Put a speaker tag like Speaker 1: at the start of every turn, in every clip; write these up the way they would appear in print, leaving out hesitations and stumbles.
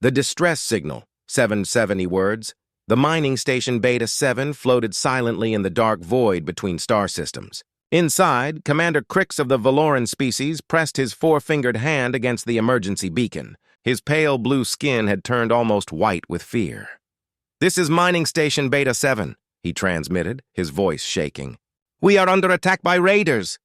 Speaker 1: The distress signal, 770 words. The mining station Beta 7 floated silently in the dark void between star systems. Inside, Commander Crix of the Valoran species pressed his four-fingered hand against the emergency beacon. His pale blue skin had turned almost white with fear. "This is mining station Beta 7, he transmitted, his voice shaking. "We are under attack by raiders.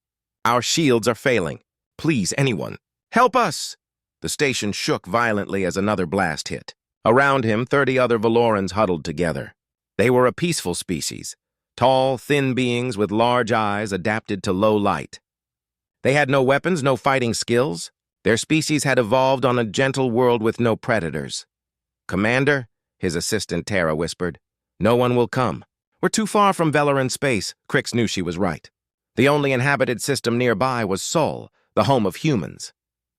Speaker 1: Our shields are failing. Please, anyone, help us!" The station shook violently as another blast hit. Around him, 30 other Valorans huddled together. They were a peaceful species, tall, thin beings with large eyes adapted to low light. They had no weapons, no fighting skills. Their species had evolved on a gentle world with no predators. "Commander," his assistant Tara whispered, "no one will come. We're too far from Valoran space." Crix knew she was right. The only inhabited system nearby was Sol, the home of humans.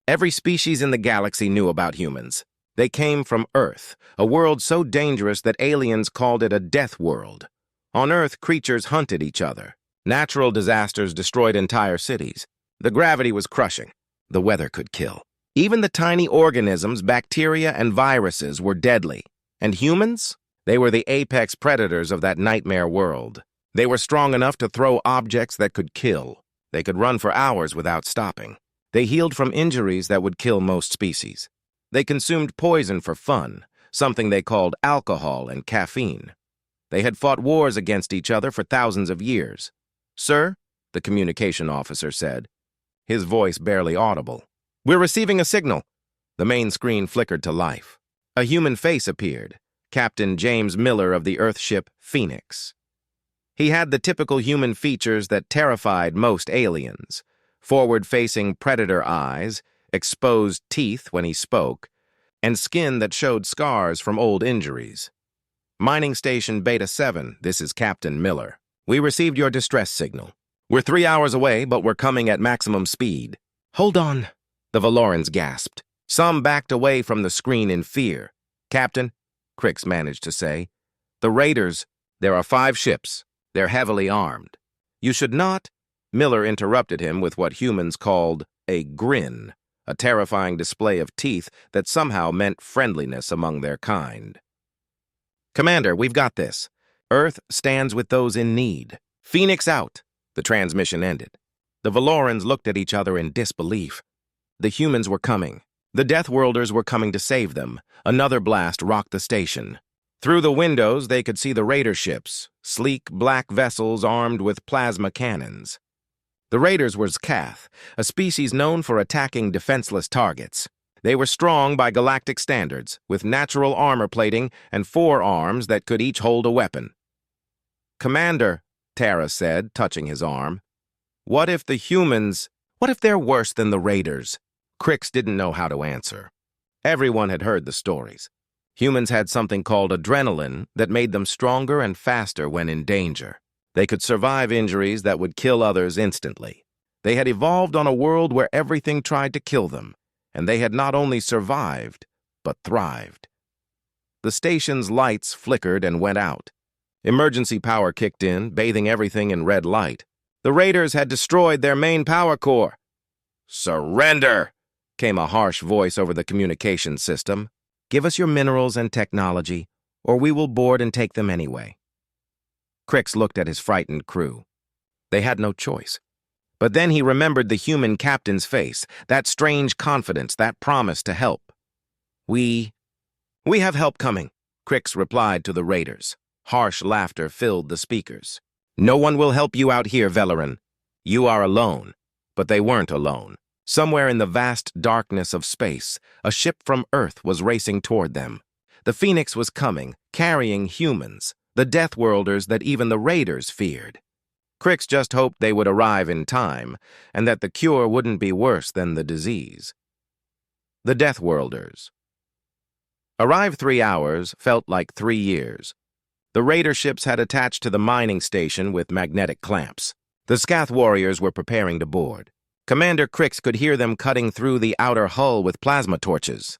Speaker 1: Every species in the galaxy knew about humans. They came from Earth, a world so dangerous that aliens called it a death world. On Earth, creatures hunted each other. Natural disasters destroyed entire cities. The gravity was crushing. The weather could kill. Even the tiny organisms, bacteria and viruses, were deadly. And humans? They were the apex predators of that nightmare world. They were strong enough to throw objects that could kill. They could run for hours without stopping. They healed from injuries that would kill most species. They consumed poison for fun, something they called alcohol and caffeine. They had fought wars against each other for thousands of years. "Sir," the communication officer said, his voice barely audible. "We're receiving a signal." The main screen flickered to life. A human face appeared, Captain James Miller of the Earthship Phoenix. He had the typical human features that terrified most aliens: forward-facing predator eyes, exposed teeth when he spoke, and skin that showed scars from old injuries. "Mining Station Beta 7, this is Captain Miller. We received your distress signal. We're 3 hours away, but we're coming at maximum speed." "Hold on," the Valorans gasped. Some backed away from the screen in fear. "Captain," Crix managed to say, "the raiders, there are 5 ships. They're heavily armed. You should not—" Miller interrupted him with what humans called a grin, a terrifying display of teeth that somehow meant friendliness among their kind. "Commander, we've got this. Earth stands with those in need. Phoenix out." The transmission ended. The Valorans looked at each other in disbelief. The humans were coming. The Deathworlders were coming to save them. Another blast rocked the station. Through the windows, they could see the raider ships, sleek black vessels armed with plasma cannons. The raiders were Zcath, a species known for attacking defenseless targets. They were strong by galactic standards, with natural armor plating and 4 arms that could each hold a weapon. "Commander," Tara said, touching his arm, what if they're worse than the raiders?" Crix didn't know how to answer. Everyone had heard the stories. Humans had something called adrenaline that made them stronger and faster when in danger. They could survive injuries that would kill others instantly. They had evolved on a world where everything tried to kill them, and they had not only survived, but thrived. The station's lights flickered and went out. Emergency power kicked in, bathing everything in red light. The raiders had destroyed their main power core. "Surrender!" came a harsh voice over the communication system. "Give us your minerals and technology, or we will board and take them anyway." Crix looked at his frightened crew. They had no choice. But then he remembered the human captain's face, that strange confidence, that promise to help. We have help coming," Crix replied to the raiders. Harsh laughter filled the speakers. "No one will help you out here, Valoran. You are alone." But they weren't alone. Somewhere in the vast darkness of space, a ship from Earth was racing toward them. The Phoenix was coming, carrying humans, the Deathworlders that even the raiders feared. Crix just hoped they would arrive in time, and that the cure wouldn't be worse than the disease. The Deathworlders. Arrive 3 hours felt like 3 years. The raider ships had attached to the mining station with magnetic clamps. The Scath warriors were preparing to board. Commander Crix could hear them cutting through the outer hull with plasma torches.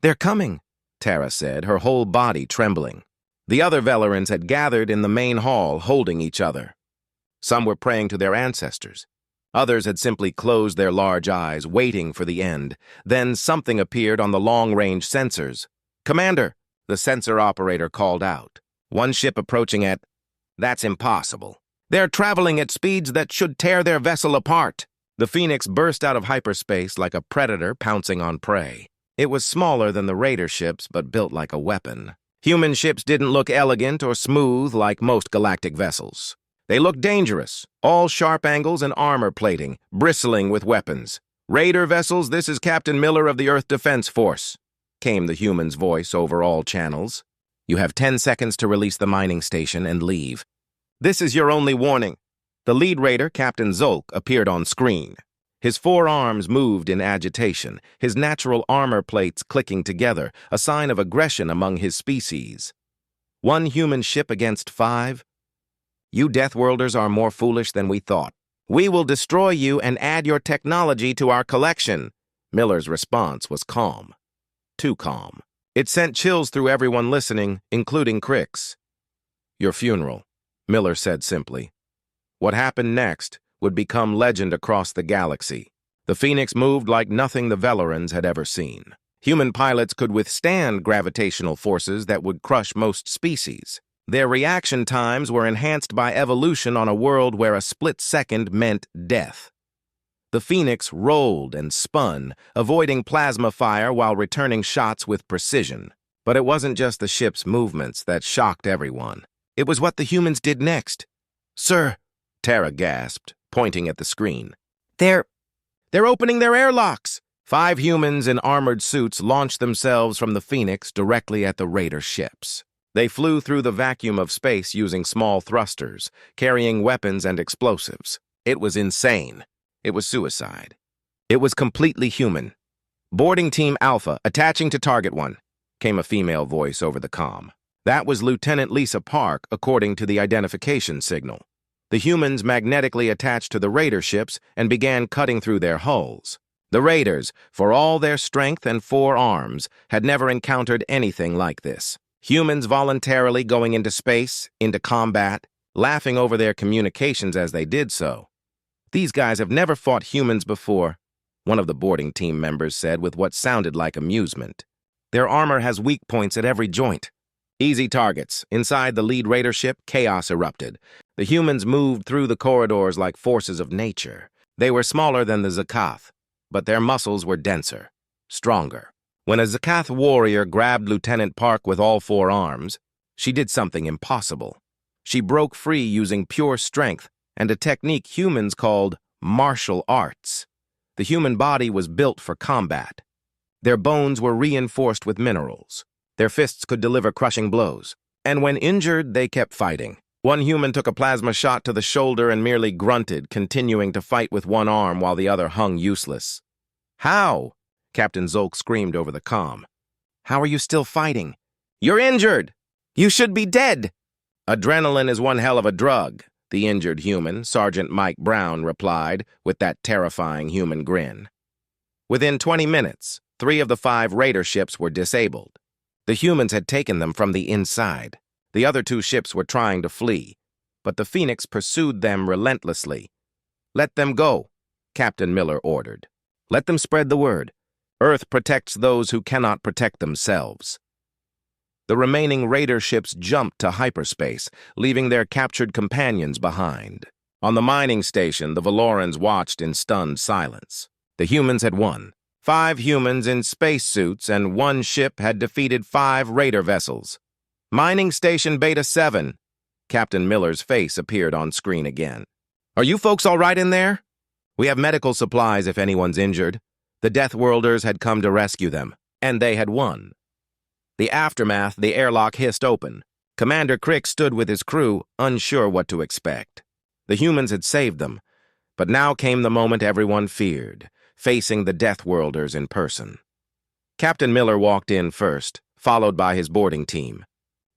Speaker 1: "They're coming," Tara said, her whole body trembling. The other Valorans had gathered in the main hall, holding each other. Some were praying to their ancestors. Others had simply closed their large eyes, waiting for the end. Then something appeared on the long-range sensors. "Commander," the sensor operator called out. "One ship approaching at... That's impossible. They're traveling at speeds that should tear their vessel apart." The Phoenix burst out of hyperspace like a predator pouncing on prey. It was smaller than the raider ships, but built like a weapon. Human ships didn't look elegant or smooth like most galactic vessels. They looked dangerous, all sharp angles and armor plating, bristling with weapons. "Raider vessels, this is Captain Miller of the Earth Defense Force," came the human's voice over all channels. "You have 10 seconds to release the mining station and leave. This is your only warning." The lead raider, Captain Zolk, appeared on screen. His 4 arms moved in agitation, his natural armor plates clicking together, a sign of aggression among his species. "1 human ship against 5? You Deathworlders are more foolish than we thought. We will destroy you and add your technology to our collection." Miller's response was calm. Too calm. It sent chills through everyone listening, including Crix. "Your funeral," Miller said simply. What happened next would become legend across the galaxy. The Phoenix moved like nothing the Velorans had ever seen. Human pilots could withstand gravitational forces that would crush most species. Their reaction times were enhanced by evolution on a world where a split second meant death. The Phoenix rolled and spun, avoiding plasma fire while returning shots with precision. But it wasn't just the ship's movements that shocked everyone. It was what the humans did next. "Sir," Tara gasped, pointing at the screen. They're opening their airlocks!" 5 humans in armored suits launched themselves from the Phoenix directly at the raider ships. They flew through the vacuum of space using small thrusters, carrying weapons and explosives. It was insane. It was suicide. It was completely human. "Boarding Team Alpha, attaching to Target 1, came a female voice over the comm. That was Lieutenant Lisa Park, according to the identification signal. The humans magnetically attached to the raider ships and began cutting through their hulls. The raiders, for all their strength and 4 arms, had never encountered anything like this. Humans voluntarily going into space, into combat, laughing over their communications as they did so. "These guys have never fought humans before," one of the boarding team members said with what sounded like amusement. "Their armor has weak points at every joint." Easy targets. Inside the lead raider ship, chaos erupted. The humans moved through the corridors like forces of nature. They were smaller than the Zakath, but their muscles were denser, stronger. When a Zakath warrior grabbed Lieutenant Park with all 4 arms, she did something impossible. She broke free using pure strength and a technique humans called martial arts. The human body was built for combat. Their bones were reinforced with minerals. Their fists could deliver crushing blows. And when injured, they kept fighting. One human took a plasma shot to the shoulder and merely grunted, continuing to fight with one arm while the other hung useless. "How?" Captain Zolk screamed over the comm. "How are you still fighting?" "You're injured! You should be dead!" "Adrenaline is one hell of a drug," the injured human, Sergeant Mike Brown, replied with that terrifying human grin. Within 20 minutes, 3 of the 5 raider ships were disabled. The humans had taken them from the inside. The other 2 ships were trying to flee, but the Phoenix pursued them relentlessly. "Let them go," Captain Miller ordered. "Let them spread the word. Earth protects those who cannot protect themselves." The remaining raider ships jumped to hyperspace, leaving their captured companions behind. On the mining station, the Velorans watched in stunned silence. The humans had won. 5 humans in spacesuits and 1 ship had defeated 5 raider vessels. "Mining Station Beta 7. Captain Miller's face appeared on screen again. "Are you folks all right in there? We have medical supplies if anyone's injured." The Deathworlders had come to rescue them, and they had won. The aftermath, the airlock hissed open. Commander Crick stood with his crew, unsure what to expect. The humans had saved them, but now came the moment everyone feared, facing the Deathworlders in person. Captain Miller walked in first, followed by his boarding team.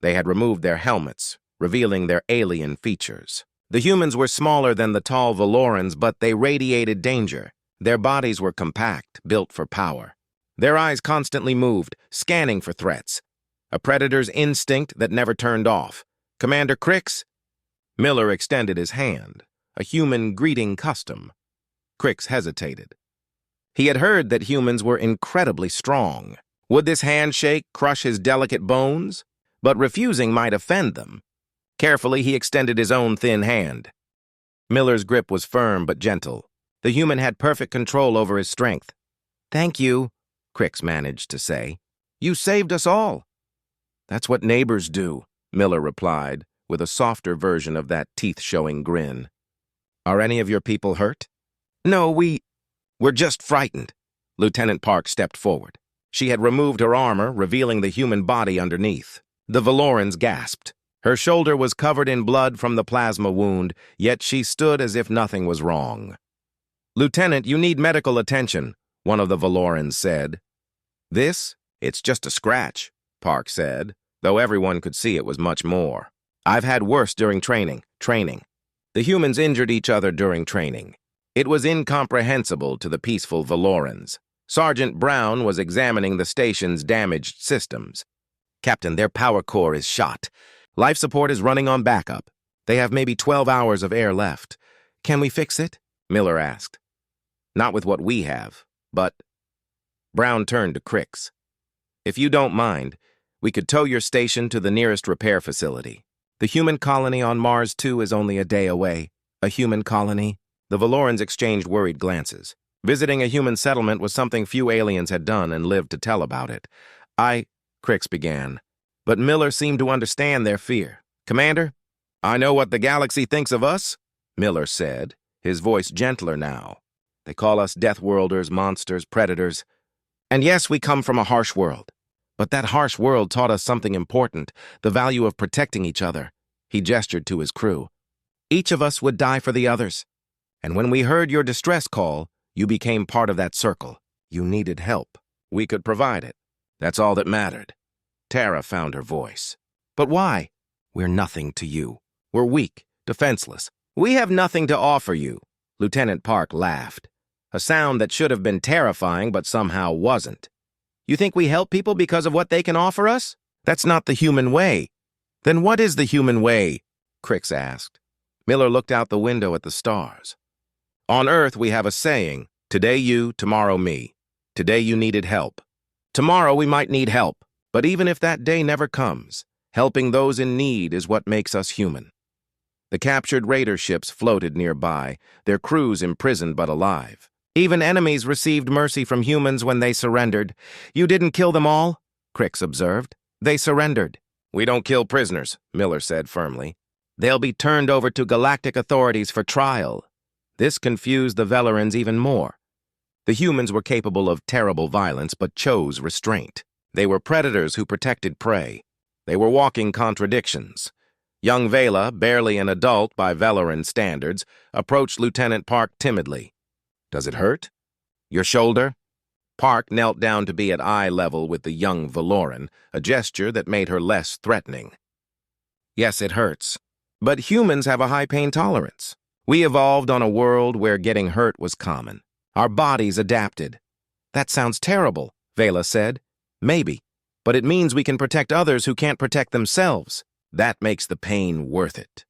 Speaker 1: They had removed their helmets, revealing their alien features. The humans were smaller than the tall Velorans, but they radiated danger. Their bodies were compact, built for power. Their eyes constantly moved, scanning for threats. A predator's instinct that never turned off. "Commander Crix?" Miller extended his hand, a human greeting custom. Crix hesitated. He had heard that humans were incredibly strong. Would this handshake crush his delicate bones? But refusing might offend them. Carefully, he extended his own thin hand. Miller's grip was firm but gentle. The human had perfect control over his strength. "Thank you," Crix managed to say. "You saved us all." "That's what neighbors do," Miller replied, with a softer version of that teeth-showing grin. "Are any of your people hurt?" "No, we're just frightened." Lieutenant Park stepped forward. She had removed her armor, revealing the human body underneath. The Valorans gasped. Her shoulder was covered in blood from the plasma wound, yet she stood as if nothing was wrong. "Lieutenant, you need medical attention," one of the Valorans said. It's just a scratch," Park said, though everyone could see it was much more. "I've had worse during training. The humans injured each other during training. It was incomprehensible to the peaceful Valorans. Sergeant Brown was examining the station's damaged systems. "Captain, their power core is shot. Life support is running on backup. They have maybe 12 hours of air left. Can we fix it?" Miller asked. "Not with what we have, but—" Brown turned to Crix. "If you don't mind, we could tow your station to the nearest repair facility. The human colony on Mars 2 is only a day away." "A human colony?" The Valorans exchanged worried glances. Visiting a human settlement was something few aliens had done and lived to tell about it. Crix began. But Miller seemed to understand their fear. "Commander, I know what the galaxy thinks of us," Miller said, his voice gentler now. "They call us Deathworlders, monsters, predators. And yes, we come from a harsh world. But that harsh world taught us something important, the value of protecting each other." He gestured to his crew. "Each of us would die for the others. And when we heard your distress call, you became part of that circle. You needed help. We could provide it. That's all that mattered." Tara found her voice. "But why?" "We're nothing to you. We're weak, defenseless. We have nothing to offer you." Lieutenant Park laughed, a sound that should have been terrifying but somehow wasn't. "You think we help people because of what they can offer us? That's not the human way." "Then what is the human way?" Crix asked. Miller looked out the window at the stars. "On Earth, we have a saying, today you, tomorrow me. Today you needed help. Tomorrow we might need help, but even if that day never comes, helping those in need is what makes us human." The captured raider ships floated nearby, their crews imprisoned but alive. "Even enemies received mercy from humans when they surrendered." "You didn't kill them all," Crix observed. "They surrendered." "We don't kill prisoners," Miller said firmly. "They'll be turned over to galactic authorities for trial." This confused the Valorans even more. The humans were capable of terrible violence but chose restraint. They were predators who protected prey. They were walking contradictions. Young Vela, barely an adult by Valoran standards, approached Lieutenant Park timidly. "Does it hurt? Your shoulder?" Park knelt down to be at eye level with the young Valoran, a gesture that made her less threatening. "Yes, it hurts. But humans have a high pain tolerance. We evolved on a world where getting hurt was common. Our bodies adapted." "That sounds terrible," Vela said. "Maybe, but it means we can protect others who can't protect themselves. That makes the pain worth it."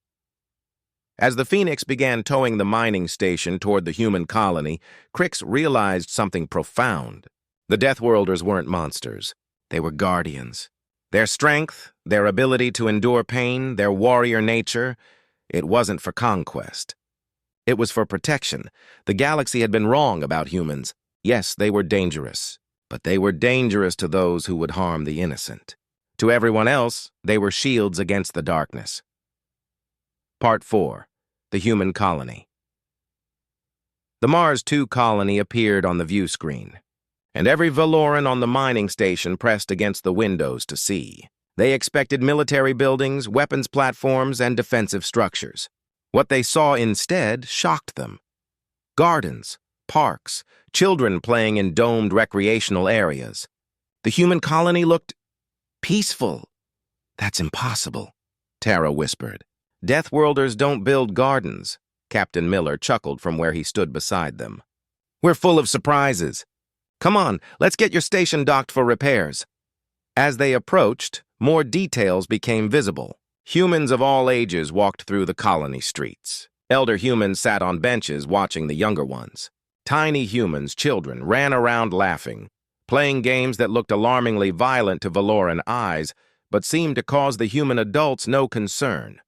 Speaker 1: As the Phoenix began towing the mining station toward the human colony, Crix realized something profound. The Deathworlders weren't monsters. They were guardians. Their strength, their ability to endure pain, their warrior nature, it wasn't for conquest. It was for protection. The galaxy had been wrong about humans. Yes, they were dangerous, but they were dangerous to those who would harm the innocent. To everyone else, they were shields against the darkness. Part 4. The Human Colony. The Mars 2 colony appeared on the view screen, and every Valoran on the mining station pressed against the windows to see. They expected military buildings, weapons platforms, and defensive structures. What they saw instead shocked them. Gardens, parks, children playing in domed recreational areas. The human colony looked peaceful. "That's impossible," Tara whispered. "Deathworlders don't build gardens." Captain Miller chuckled from where he stood beside them. "We're full of surprises. Come on, let's get your station docked for repairs." As they approached, more details became visible. Humans of all ages walked through the colony streets. Elder humans sat on benches watching the younger ones. Tiny humans, children, ran around laughing. playing games that looked alarmingly violent to Valoran eyes, but seemed to cause the human adults no concern.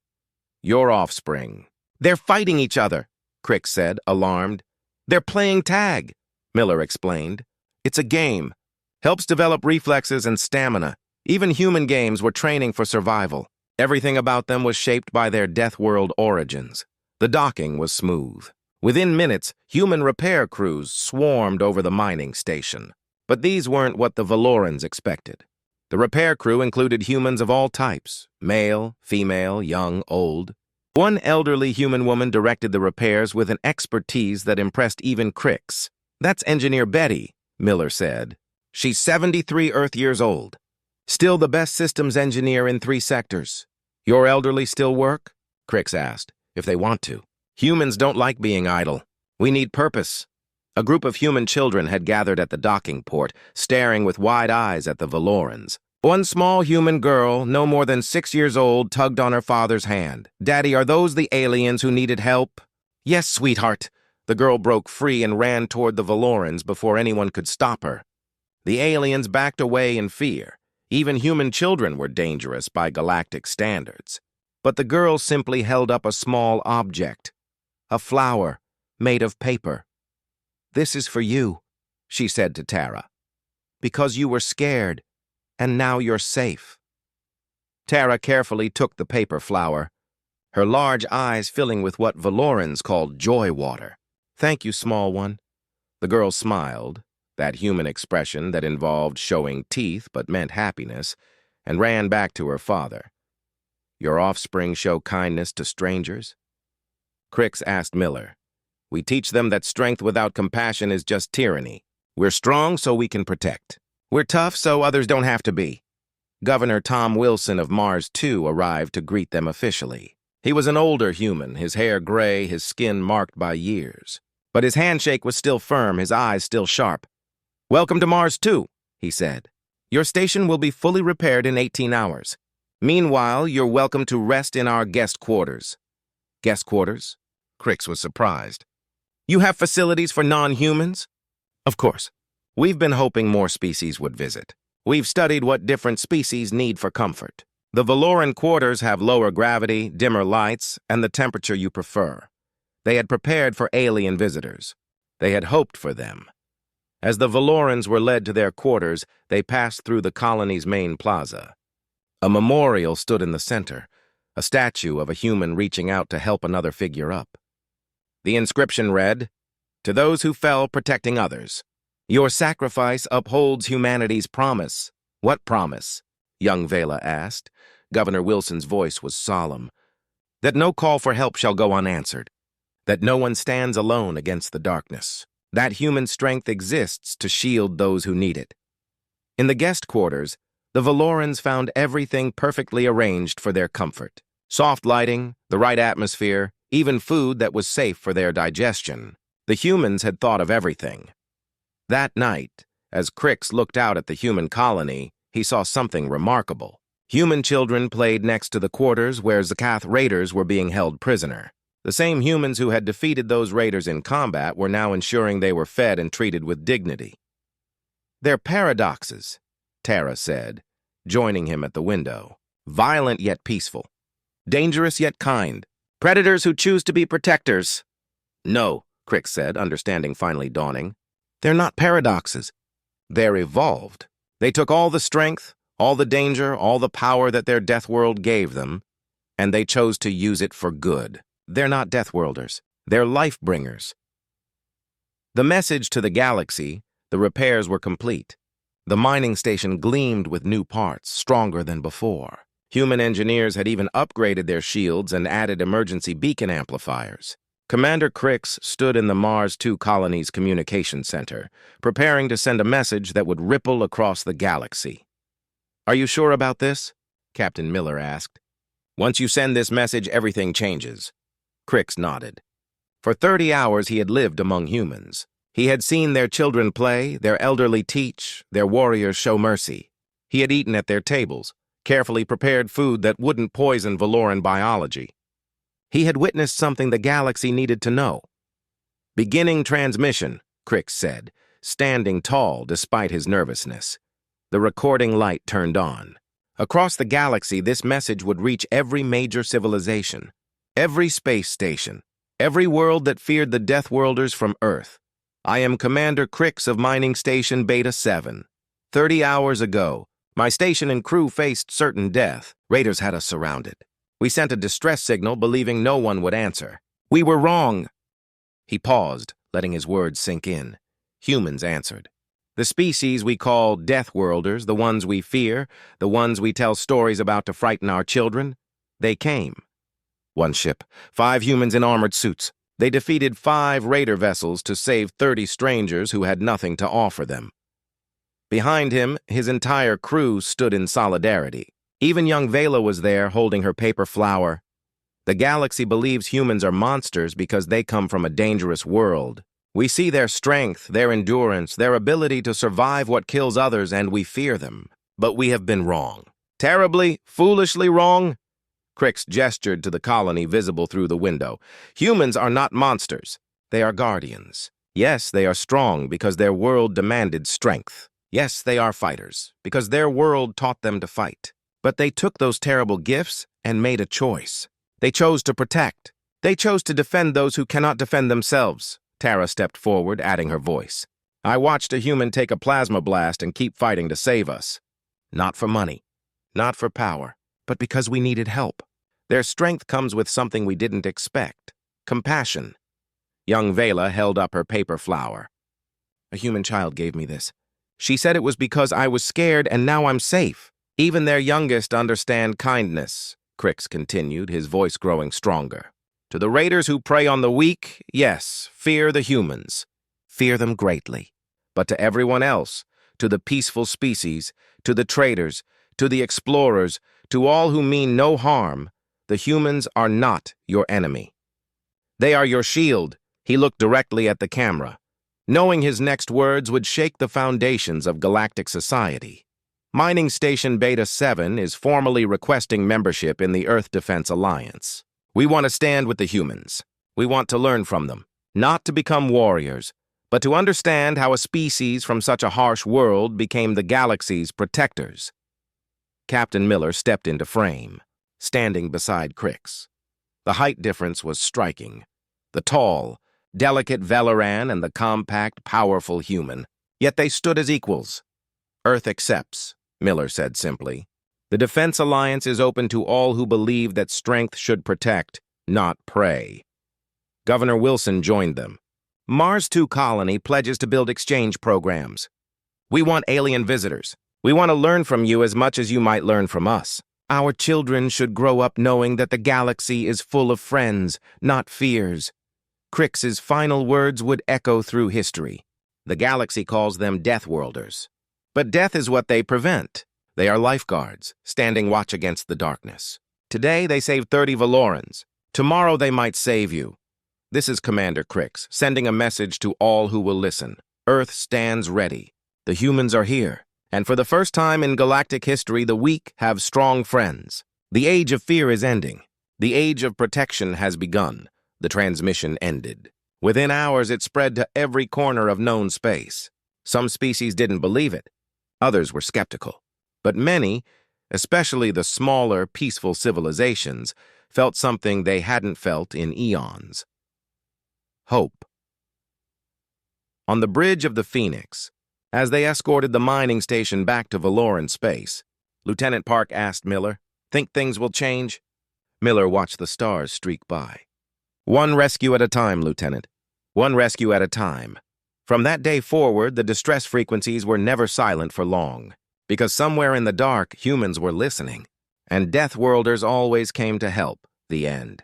Speaker 1: Your offspring. They're fighting each other, Crick said, alarmed. They're playing tag, Miller explained. It's a game. Helps develop reflexes and stamina. Even human games were training for survival. Everything about them was shaped by their Deathworld origins. The docking was smooth. Within minutes, human repair crews swarmed over the mining station. But these weren't what the Valorans expected. The repair crew included humans of all types, male, female, young, old. One elderly human woman directed the repairs with an expertise that impressed even Cricks. That's Engineer Betty, Miller said. She's 73 Earth years old. Still the best systems engineer in 3 sectors. Your elderly still work? Cricks asked. If they want to. Humans don't like being idle. We need purpose. A group of human children had gathered at the docking port, staring with wide eyes at the Valorans. One small human girl, no more than 6 years old, tugged on her father's hand. Daddy, are those the aliens who needed help? Yes, sweetheart. The girl broke free and ran toward the Valorans before anyone could stop her. The aliens backed away in fear. Even human children were dangerous by galactic standards. But the girl simply held up a small object. A flower made of paper. This is for you, she said to Tara. Because you were scared, and now you're safe. Tara carefully took the paper flower, her large eyes filling with what Valorans called joy water. Thank you, small one. The girl smiled, that human expression that involved showing teeth but meant happiness, and ran back to her father. Your offspring show kindness to strangers? Cricks asked Miller. We teach them that strength without compassion is just tyranny. We're strong so we can protect. We're tough so others don't have to be. Governor Tom Wilson of Mars 2 arrived to greet them officially. He was an older human, his hair gray, his skin marked by years. But his handshake was still firm, his eyes still sharp. Welcome to Mars 2, he said. Your station will be fully repaired in 18 hours. Meanwhile, you're welcome to rest in our guest quarters. Guest quarters? Cricks was surprised. You have facilities for non-humans? Of course. We've been hoping more species would visit. We've studied what different species need for comfort. The Valoran quarters have lower gravity, dimmer lights, and the temperature you prefer. They had prepared for alien visitors. They had hoped for them. As the Valorans were led to their quarters, they passed through the colony's main plaza. A memorial stood in the center, a statue of a human reaching out to help another figure up. The inscription read, "To those who fell protecting others. Your sacrifice upholds humanity's promise." What promise? Young Vela asked. Governor Wilson's voice was solemn. That no call for help shall go unanswered. That no one stands alone against the darkness. That human strength exists to shield those who need it. In the guest quarters, the Valorans found everything perfectly arranged for their comfort. Soft lighting, the right atmosphere, even food that was safe for their digestion. The humans had thought of everything. That night, as Cricks looked out at the human colony, he saw something remarkable. Human children played next to the quarters where Zakath raiders were being held prisoner. The same humans who had defeated those raiders in combat were now ensuring they were fed and treated with dignity. They're paradoxes, Tara said, joining him at the window. Violent yet peaceful. Dangerous yet kind. Predators who choose to be protectors. No, Cricks said, understanding finally dawning. They're not paradoxes. They're evolved. They took all the strength, all the danger, all the power that their Deathworld gave them, and they chose to use it for good. They're not Deathworlders. They're life-bringers. The message to the galaxy, the repairs were complete. The mining station gleamed with new parts, stronger than before. Human engineers had even upgraded their shields and added emergency beacon amplifiers. Commander Cricks stood in the Mars 2 colony's communication center, preparing to send a message that would ripple across the galaxy. Are you sure about this? Captain Miller asked. Once you send this message, everything changes. Cricks nodded. For 30 hours he had lived among humans. He had seen their children play, their elderly teach, their warriors show mercy. He had eaten at their tables, carefully prepared food that wouldn't poison Valoran biology. He had witnessed something the galaxy needed to know. Beginning transmission, Cricks said, standing tall despite his nervousness. The recording light turned on. Across the galaxy, this message would reach every major civilization, every space station, every world that feared the Deathworlders from Earth. I am Commander Crix of Mining Station Beta 7. 30 hours ago, my station and crew faced certain death. Raiders had us surrounded. We sent a distress signal, believing no one would answer. We were wrong. He paused, letting his words sink in. Humans answered. The species we call Deathworlders, the ones we fear, the ones we tell stories about to frighten our children, they came. One ship, 5 humans in armored suits. They defeated 5 raider vessels to save 30 strangers who had nothing to offer them. Behind him, his entire crew stood in solidarity. Even young Vela was there, holding her paper flower. The galaxy believes humans are monsters because they come from a dangerous world. We see their strength, their endurance, their ability to survive what kills others, and we fear them. But we have been wrong. Terribly, foolishly wrong. Crix gestured to the colony visible through the window. Humans are not monsters. They are guardians. Yes, they are strong because their world demanded strength. Yes, they are fighters because their world taught them to fight. But they took those terrible gifts and made a choice. They chose to protect. They chose to defend those who cannot defend themselves. Tara stepped forward, adding her voice. I watched a human take a plasma blast and keep fighting to save us. Not for money, not for power, but because we needed help. Their strength comes with something we didn't expect. Compassion. Young Vela held up her paper flower. A human child gave me this. She said it was because I was scared and now I'm safe. Even their youngest understand kindness, Crix continued, his voice growing stronger. To the raiders who prey on the weak, yes, fear the humans. Fear them greatly. But to everyone else, to the peaceful species, to the traders, to the explorers, to all who mean no harm, the humans are not your enemy. They are your shield. He looked directly at the camera, knowing his next words would shake the foundations of galactic society. Mining Station Beta 7 is formally requesting membership in the Earth Defense Alliance. We want to stand with the humans. We want to learn from them, not to become warriors, but to understand how a species from such a harsh world became the galaxy's protectors. Captain Miller stepped into frame, standing beside Crix. The height difference was striking. The tall, delicate Velaran and the compact, powerful human. Yet they stood as equals. Earth accepts, Miller said simply. The Defense Alliance is open to all who believe that strength should protect, not prey. Governor Wilson joined them. Mars 2 Colony pledges to build exchange programs. We want alien visitors. We want to learn from you as much as you might learn from us. Our children should grow up knowing that the galaxy is full of friends, not fears. Crix's final words would echo through history. The galaxy calls them Deathworlders. But death is what they prevent. They are lifeguards, standing watch against the darkness. Today, they saved 30 Valorans. Tomorrow, they might save you. This is Commander Crix, sending a message to all who will listen. Earth stands ready. The humans are here. And for the first time in galactic history, the weak have strong friends. The age of fear is ending. The age of protection has begun. The transmission ended. Within hours, it spread to every corner of known space. Some species didn't believe it. Others were skeptical. But many, especially the smaller, peaceful civilizations, felt something they hadn't felt in eons. Hope. On the bridge of the Phoenix, as they escorted the mining station back to Valoran space, Lieutenant Park asked Miller, "Think things will change?" Miller watched the stars streak by. "One rescue at a time, Lieutenant. One rescue at a time." From that day forward, the distress frequencies were never silent for long. Because somewhere in the dark, humans were listening, and Deathworlders always came to help. The end.